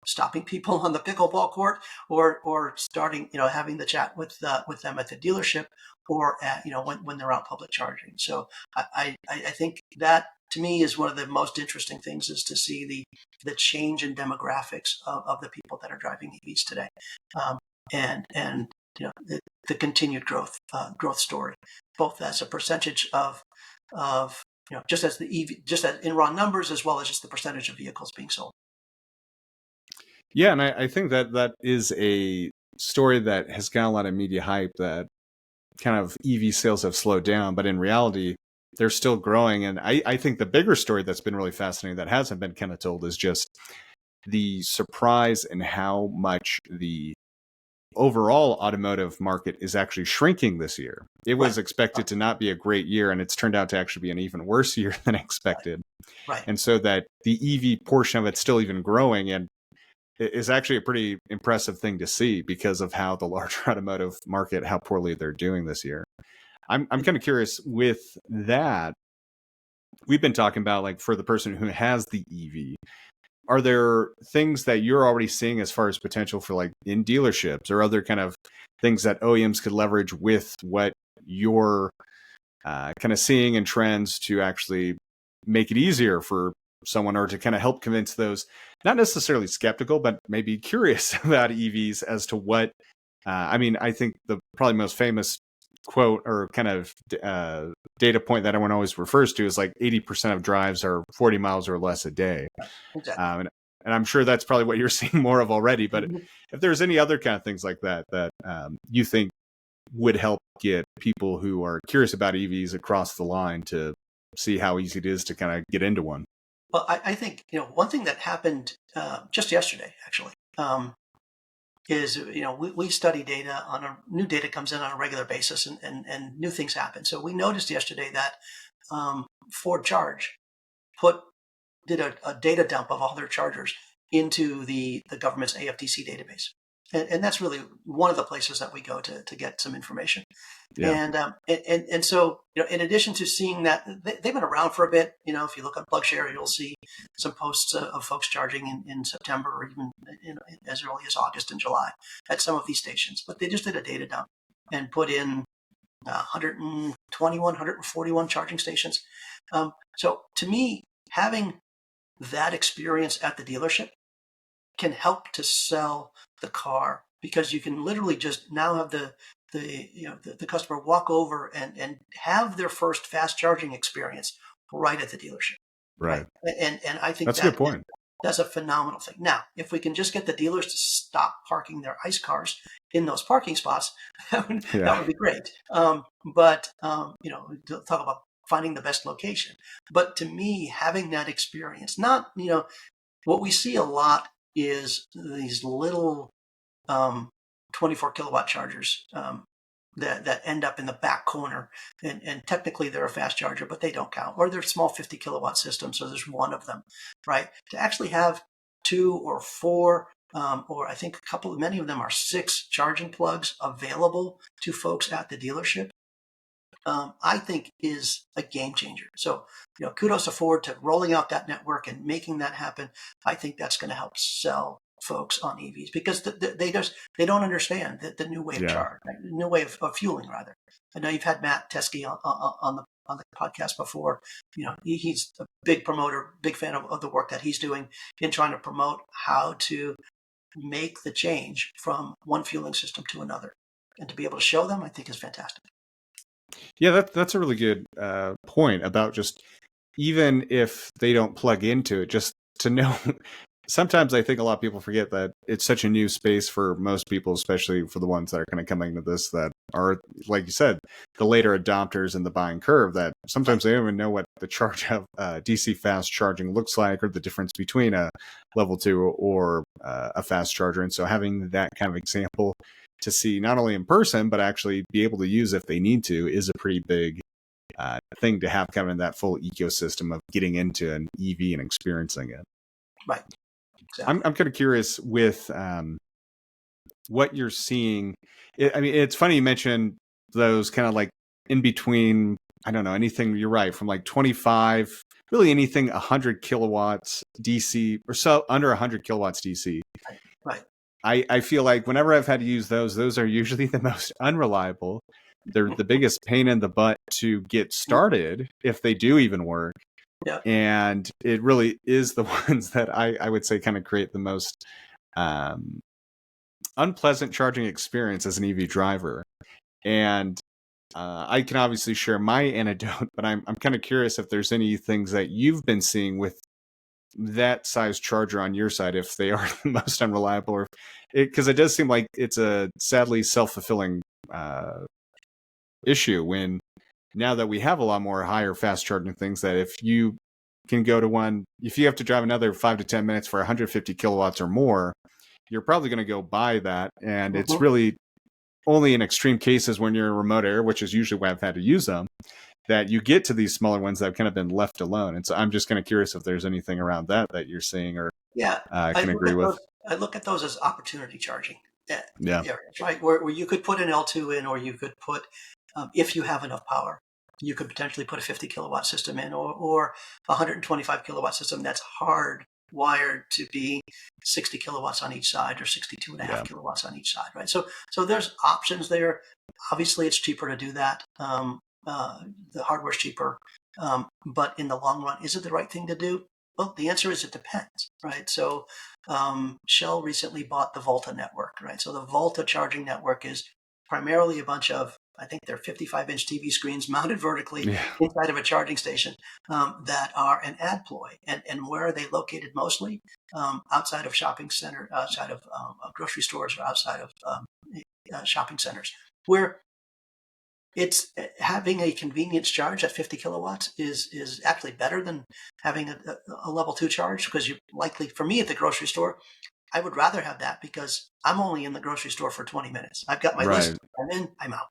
stopping people on the pickleball court, or starting having the chat with them at the dealership, or at, when they're out public charging. So I think that, to me, is one of the most interesting things, is to see the change in demographics of the people that are driving EVs today, and the continued growth story, both as a percentage of just as the EV, just as in raw numbers, as well as just the percentage of vehicles being sold. Yeah, and I think that is a story that has got a lot of media hype, that kind of EV sales have slowed down, but in reality, they're still growing. And I think the bigger story that's been really fascinating that hasn't been kind of told is just the surprise in how much the overall automotive market is actually shrinking this year. It was expected to not be a great year, and it's turned out to actually be an even worse year than expected. Right. And so that the EV portion of it's still even growing, and is actually a pretty impressive thing to see, because of how the larger automotive market, how poorly they're doing this year. I'm kind of curious with that. We've been talking about, like, for the person who has the EV, are there things that you're already seeing as far as potential for, like, in dealerships, or other kind of things that OEMs could leverage with what you're kind of seeing in trends, to actually make it easier for someone, or to kind of help convince those not necessarily skeptical, but maybe curious about EVs, as to what I think the probably most famous quote, or kind of data point that everyone always refers to, is like 80% of drives are 40 miles or less a day. Exactly. And I'm sure that's probably what you're seeing more of already. But if there's any other kind of things like that you think would help get people who are curious about EVs across the line, to see how easy it is to kind of get into one. Well, I think one thing that happened just yesterday, actually, is we study data new data comes in on a regular basis, and new things happen. So we noticed yesterday that Ford Charge did a data dump of all their chargers into the government's AFDC database. And that's really one of the places that we go to get some information. Yeah. And so, in addition to seeing that, they've been around for a bit. If you look on PlugShare, you'll see some posts of folks charging in September, or even as early as August and July at some of these stations. But they just did a data dump and put in 121, 141 charging stations. So to me, having that experience at the dealership can help to sell the car, because you can literally just now have the customer walk over and have their first fast charging experience right at the delership. Right. And I think That's a good point. That's a phenomenal thing. Now, if we can just get the dealers to stop parking their ICE cars in those parking spots, that would be great. But talk about finding the best location. But to me, having that experience, not, what we see a lot is these little 24 kilowatt chargers that end up in the back corner, and technically they're a fast charger, but they don't count, or they're small 50 kilowatt systems, so there's one of them, right? To actually have 2 or 4, or I think many of them are 6 charging plugs available to folks at the dealership, I think is a game changer. So, kudos to Ford to rolling out that network and making that happen. I think that's going to help sell folks on EVs, because they don't understand the new way of charge, right? New way of fueling, rather. I know you've had Matt Teskey on the podcast before. He's a big promoter, big fan of the work that he's doing in trying to promote how to make the change from one fueling system to another, and to be able to show them, I think, is fantastic. Yeah, that's a really good point about just even if they don't plug into it, just to know. Sometimes I think a lot of people forget that it's such a new space for most people, especially for the ones that are kind of coming to this that are, like you said, the later adopters in the buying curve, that sometimes they don't even know what the charge of DC fast charging looks like, or the difference between a level 2 or a fast charger. And so having that kind of example to see not only in person, but actually be able to use if they need to, is a pretty big thing to have kind of in that full ecosystem of getting into an EV and experiencing it. Right. Exactly. I'm kind of curious with what you're seeing. I mean, it's funny you mentioned those kind of like in between, I don't know, anything, you're right, from like 25, really anything 100 kilowatts DC or so under 100 kilowatts DC. Right. I feel like whenever I've had to use those are usually the most unreliable. They're the biggest pain in the butt to get started if they do even work. Yeah. And it really is the ones that I would say kind of create the most unpleasant charging experience as an EV driver. And I can obviously share my anecdote, but I'm kind of curious if there's any things that you've been seeing with that size charger on your side, if they are the most unreliable, or because it does seem like it's a sadly self-fulfilling issue when now that we have a lot more higher fast charging things, that if you can go to one, if you have to drive another 5 to 10 minutes for 150 kilowatts or more, you're probably going to go buy that. And it's really only in extreme cases when you're in a remote area, which is usually why I've had to use them, that you get to these smaller ones that have kind of been left alone. And so I'm just kind of curious if there's anything around that you're seeing or can agree with. I look at those as opportunity charging. Yeah. Right. Where you could put an L2 in, or you could put, if you have enough power, you could potentially put a 50 kilowatt system in, or a 125 kilowatt system that's hardwired to be 60 kilowatts on each side, or 62 and a half kilowatts on each side. Right. So there's options there. Obviously, it's cheaper to do that. The hardware's cheaper. But in the long run, is it the right thing to do? Well, the answer is it depends, right? So Shell recently bought the Volta network, right? So the Volta charging network is primarily a bunch of, I think they're 55-inch TV screens mounted vertically inside of a charging station that are an ad ploy. And where are they located mostly? Outside of shopping center, outside of grocery stores, or outside of shopping centers, where it's having a convenience charge at 50 kilowatts is actually better than having a level 2 charge, because you likely, for me at the grocery store, I would rather have that because I'm only in the grocery store for 20 minutes. I've got my list. I'm in, I'm out.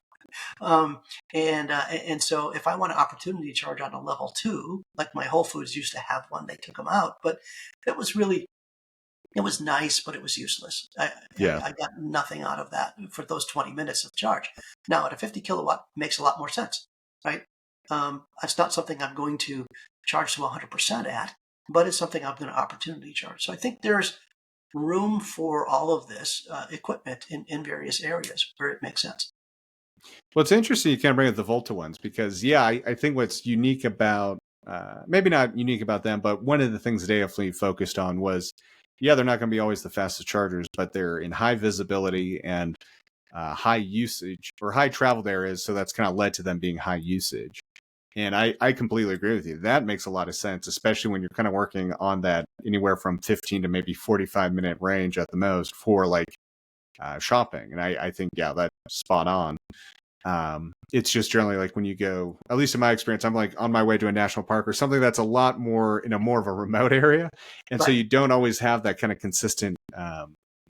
And so if I want an opportunity charge on a level 2, like my Whole Foods used to have one, they took them out, but it was nice, but it was useless. I got nothing out of that for those 20 minutes of charge. Now, at a 50 kilowatt, makes a lot more sense, right? It's not something I'm going to charge to 100% at, but it's something I'm going to opportunity charge. So I think there's room for all of this equipment in various areas where it makes sense. Well, it's interesting you kind of bring up the Volta ones because, I think what's unique about, maybe not unique about them, but one of the things that AF focused on was, they're not going to be always the fastest chargers, but they're in high visibility and high usage or high traveled areas. So that's kind of led to them being high usage. And I completely agree with you. That makes a lot of sense, especially when you're kind of working on that anywhere from 15 to maybe 45-minute range at the most for like shopping. And I think, that's spot on. It's just generally like when you go, at least in my experience, I'm like on my way to a national park or something that's a lot more in a more of a remote area. And so you don't always have that kind of consistent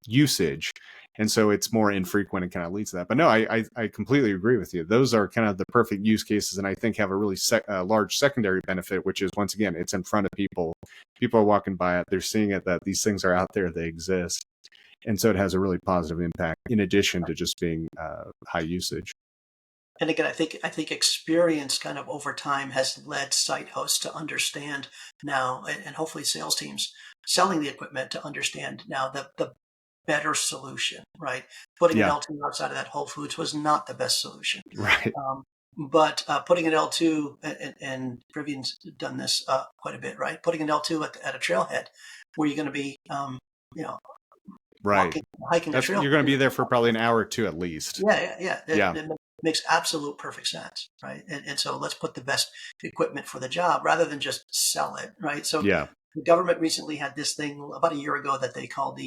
usage. And so it's more infrequent and kind of leads to that. But no, I completely agree with you. Those are kind of the perfect use cases. And I think have a really large secondary benefit, which is, once again, it's in front of people. People are walking by it. They're seeing it, that these things are out there. They exist. And so it has a really positive impact in addition to just being high usage. And again, I think experience kind of over time has led site hosts to understand now, and hopefully sales teams selling the equipment to understand now the better solution, right? Putting an L2 outside of that Whole Foods was not the best solution. Right. But putting an L2, and Rivian's done this quite a bit, right? Putting an L2 at a trailhead where you're going to be, right. hiking a trail. You're going to be there for probably an hour or two at least. Yeah. makes absolute perfect sense, right? And so let's put the best equipment for the job rather than just sell it, right? So Yeah. the government recently had this thing about a year ago that they called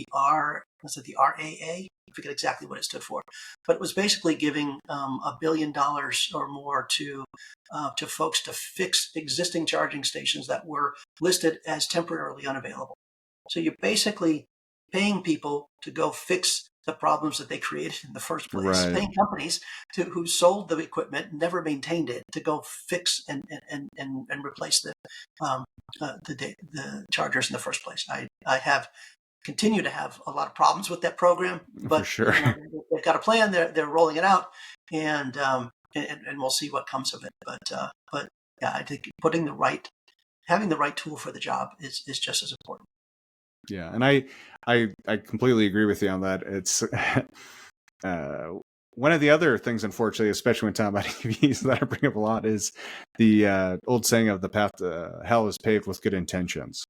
was it the RAA? I forget exactly what it stood for, but it was basically giving $1 billion or more to folks to fix existing charging stations that were listed as temporarily unavailable. So you're basically paying people to go fix the problems that they created in the first place, Right. paying companies who sold the equipment, never maintained it, to go fix and replace um, the chargers in the first place. I have continue to have a lot of problems with that program, For but sure. they've got a plan. They're rolling it out, and we'll see what comes of it. But yeah, I think having the right tool for the job is just as important. Yeah, and I completely agree with you on that. It's uh, one of the other things, unfortunately, especially when talking about EVs, that I bring up a lot is the old saying of the path to hell is paved with good intentions,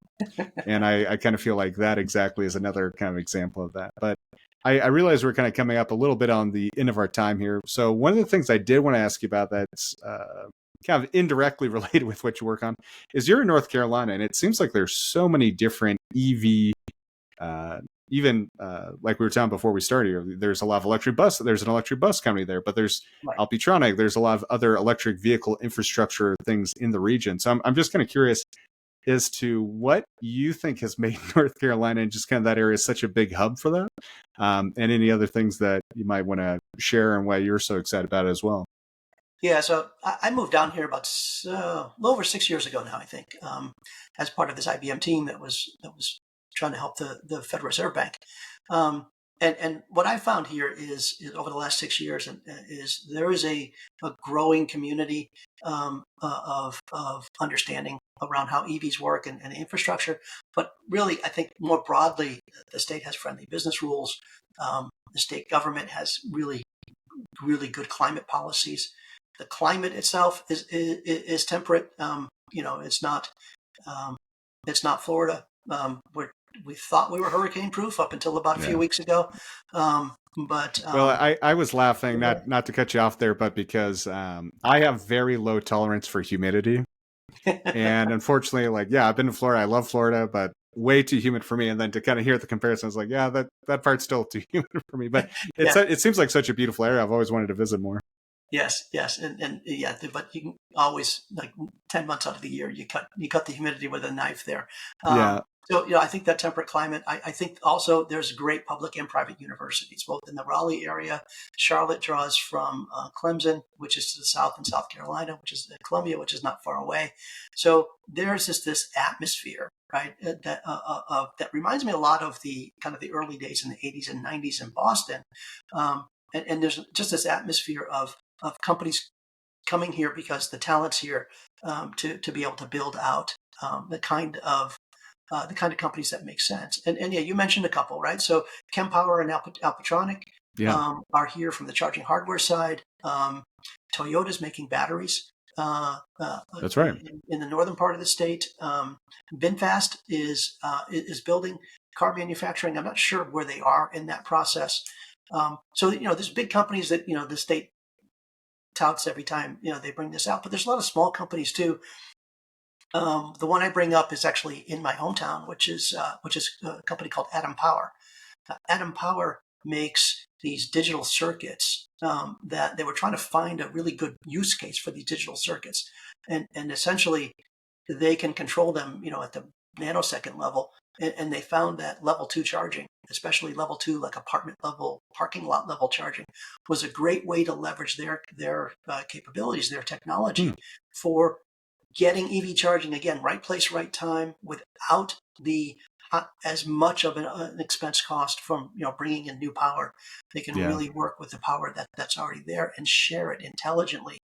and I kind of feel like that exactly is another kind of example of that. But I realize we're kind of coming up a little bit on the end of our time here. So one of the things I did want to ask you about that's kind of indirectly related with what you work on is you're in North Carolina, and it seems like there's so many different EV, even like we were talking before we started here, there's a lot of electric bus. There's an electric bus company there, but there's Right. Alpitronic. There's a lot of other electric vehicle infrastructure things in the region. So I'm just kind of curious as to what you think has made North Carolina and just kind of that area such a big hub for that, and any other things that you might want to share and why you're so excited about it as well. Yeah, so I moved down here about a little over 6 years ago now, I think, as part of this IBM team that was trying to help the Federal Reserve Bank. Um, and what I found here is over the last 6 years is there is a growing community of understanding around how EVs work and infrastructure. But really, I think more broadly, the state has friendly business rules. The state government has really good climate policies. The climate itself is temperate. Um, it's not Florida. We thought we were hurricane proof up until about a few Yeah. weeks ago. But Well, I was laughing, not to cut you off there, but because I have very low tolerance for humidity. And unfortunately, like, yeah, I've been to Florida. I love Florida, but way too humid for me. And then to kind of hear the comparison, I was like, yeah, that part's still too humid for me. But yeah, it seems like such a beautiful area. I've always wanted to visit more. yes, and yeah, but you can always, like, 10 months out of the year, you cut the humidity with a knife there. Yeah, So I think that temperate climate. I think also there's great public and private universities, both in the Raleigh area. Charlotte draws from Clemson, which is to the south, and South Carolina, which is Columbia, which is not far away. So there's this atmosphere, right? That reminds me a lot of the kind of the early days in the 80s and 90s in Boston. And there's just this atmosphere of companies coming here because the talent's here, to be able to build out the kind of companies that make sense. And yeah, you mentioned a couple, right? So Kempower and Alpitronic yeah, are here from the charging hardware side. Toyota's making batteries that's right. in the northern part of the state. VinFast is building car manufacturing. I'm not sure where they are in that process. So there's big companies that the state touts every time they bring this out, but there's a lot of small companies too. The one I bring up is actually in my hometown, which is a company called Atom Power. Atom Power makes these digital circuits that they were trying to find a really good use case for these digital circuits, and essentially they can control them, at the nanosecond level. And they found that level 2 charging, especially level 2, like apartment level, parking lot level charging, was a great way to leverage their capabilities, their technology, Hmm. for getting EV charging, again, right place, right time, without the as much of an expense cost from bringing in new power. They can Yeah, really work with the power that's already there and share it intelligently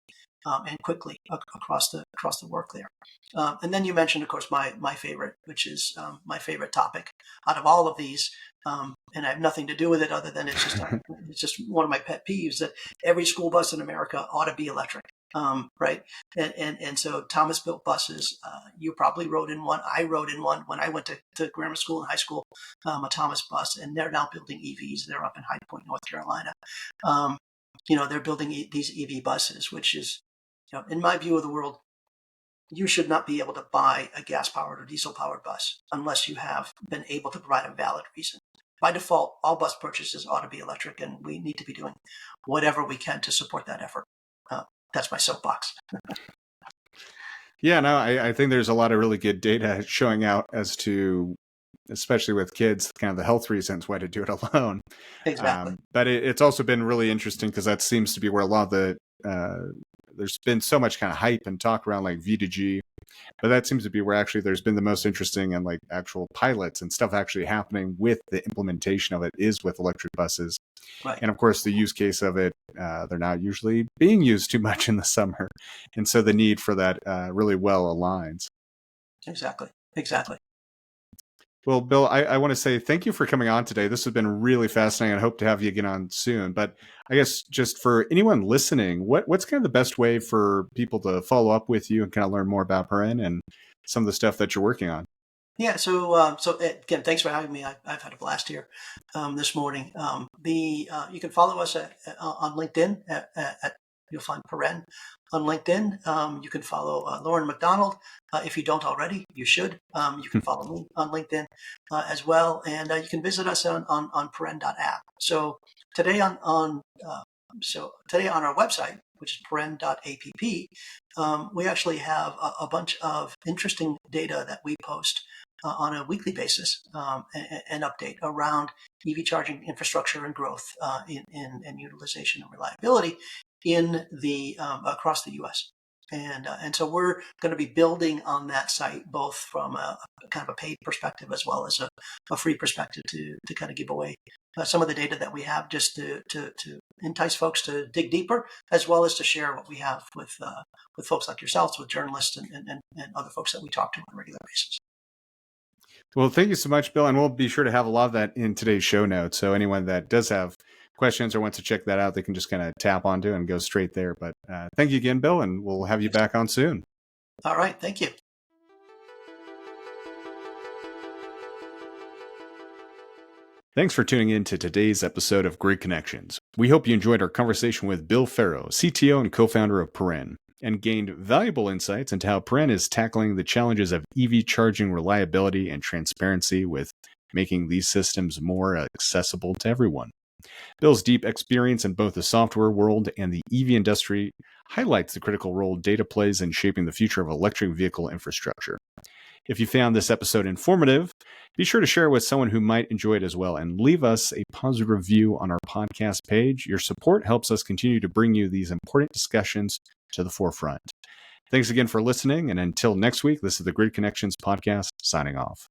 and quickly across the work there. And then you mentioned, of course, my favorite, which is my favorite topic out of all of these. And I have nothing to do with it other than it's just one of my pet peeves that every school bus in America ought to be electric. Right. And so Thomas built buses. You probably rode in one. I rode in one when I went to grammar school and high school, a Thomas bus, and they're now building EVs. They're up in High Point, North Carolina. Um, they're building these EV buses, which is, in my view of the world, you should not be able to buy a gas-powered or diesel-powered bus unless you have been able to provide a valid reason. By default, all bus purchases ought to be electric, and we need to be doing whatever we can to support that effort. That's my soapbox. Yeah, no, I think there's a lot of really good data showing out as to, especially with kids, kind of the health reasons why to do it alone. Exactly. But it's also been really interesting because that seems to be where a lot of the there's been so much kind of hype and talk around like V2G, but that seems to be where actually there's been the most interesting and like actual pilots and stuff actually happening with the implementation of it is with electric buses. Right. And of course, the use case of it, they're not usually being used too much in the summer. And so the need for that really well aligns. Exactly. Well, Bill, I want to say thank you for coming on today. This has been really fascinating. I hope to have you again on soon. But I guess just for anyone listening, what's kind of the best way for people to follow up with you and kind of learn more about Paren and some of the stuff that you're working on? Yeah. So again, thanks for having me. I've had a blast here this morning. You can follow us on LinkedIn at you'll find Paren on LinkedIn. You can follow Lauren McDonald. If you don't already, you should. You can follow me on LinkedIn as well, and you can visit us on Paren.app. So today today on our website, which is paren.app, we actually have a bunch of interesting data that we post on a weekly basis, and update around EV charging infrastructure and growth in utilization and reliability in the across the U.S. And so we're going to be building on that site both from a kind of a paid perspective as well as a free perspective to kind of give away some of the data that we have just to entice folks to dig deeper, as well as to share what we have with folks like yourselves, with journalists and other folks that we talk to on a regular basis. Well, thank you so much, Bill. And we'll be sure to have a lot of that in today's show notes. So anyone that does have questions or wants to check that out, they can just kind of tap onto it and go straight there. But thank you again, Bill, and we'll have you back on soon. All right. Thank you. Thanks for tuning in to today's episode of Grid Connections. We hope you enjoyed our conversation with Bill Ferro, CTO and co-founder of Paren, and gained valuable insights into how Paren is tackling the challenges of EV charging reliability and transparency with making these systems more accessible to everyone. Bill's deep experience in both the software world and the EV industry highlights the critical role data plays in shaping the future of electric vehicle infrastructure. If you found this episode informative, be sure to share it with someone who might enjoy it as well, and leave us a positive review on our podcast page. Your support helps us continue to bring you these important discussions to the forefront. Thanks again for listening, and until next week, this is the Grid Connections podcast signing off.